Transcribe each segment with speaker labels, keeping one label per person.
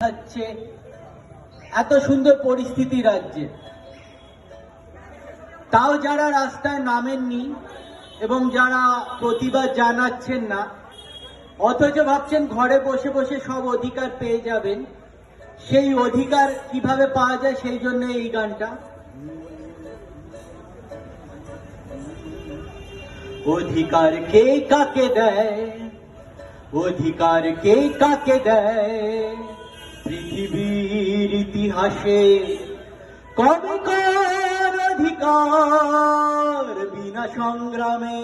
Speaker 1: হচ্ছে এত সুন্দর পরিস্থিতি রাজ্যে, তাও যারা রাস্তায় নামেননি এবং যারা প্রতিবাদ জানাচ্ছেন না, অথচ ভাবছেন ঘরে বসে বসে সব অধিকার পেয়ে যাবেন, সেই অধিকার কিভাবে পাওয়া যায় সেই জন্য এই গানটা। অধিকার কে কাকে দেয়, অধিকার কে কাকে দেয়, পৃথিবীর ইতিহাসে কবেকার অধিকার বিনা সংগ্রামে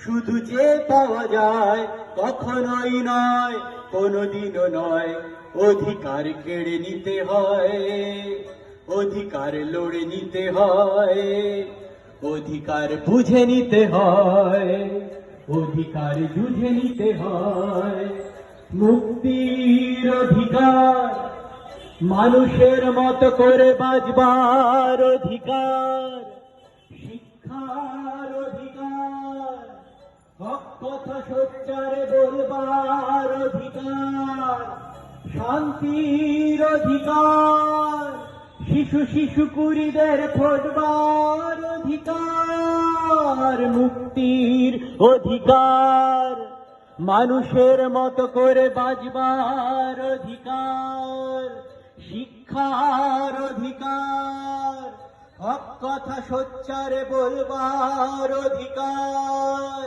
Speaker 1: শুধু যে পাওয়া যায়, কখনোই নয়, কোনোদিনও নয়। অধিকার কেড়ে নিতে হয়, অধিকার লড়ে নিতে হয়, অধিকার বুঝে নিতে হয়, অধিকার যুঝে নিতে হয়। মুক্তির অধিকার, মানুষের মতো করে বাঁচবার অধিকার, শিক্ষার অধিকার, হক কথা সোচ্চারে বলবার অধিকার, শান্তির অধিকার, শিশু কুড়িদের ফোটবার অধিকার, মুক্তির অধিকার, মানুষের মতো করে বাঁচবার অধিকার, শিক্ষার অধিকার, হক কথা সোচ্চারে বলবার অধিকার,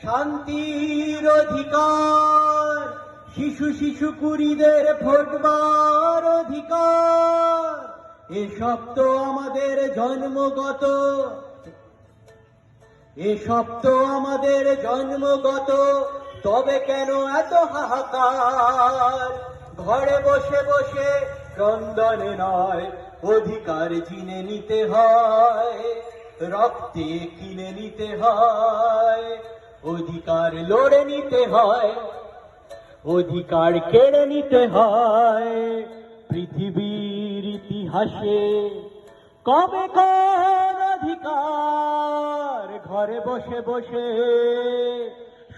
Speaker 1: শান্তির অধিকার, শিশু কুড়িদের ফোটবার অধিকার। এসব তো আমাদের জন্মগত, এসব তো আমাদের জন্মগত, তবে কেন এত হাহাকার? ঘরে বসে বসে ক্রন্দনে নয়, অধিকার জিনে নিতে হয়, রক্তে কিনে নিতে হয়, অধিকার লড়ে নিতে হয়, অধিকার কেড়ে নিতে হয়। পৃথিবীর ইতিহাসে কবেকার অধিকার ঘরে বসে বসে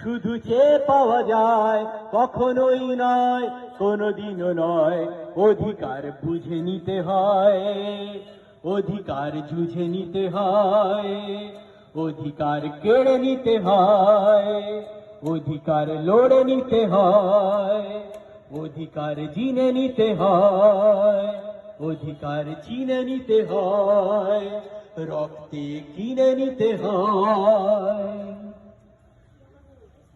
Speaker 1: শুধু চেয়ে পাওয়া যায়, কখনোই নয়, কোনোদিনও নয়। অধিকার বুঝে নিতে হয়, অধিকার যুঝে নিতে হয়, অধিকার কেড়ে নিতে হয়, অধিকার লড়ে নিতে হয়, অধিকার জিনে নিতে হয়, অধিকার চিনে নিতে হয়, রক্তে কিনে নিতে হয়।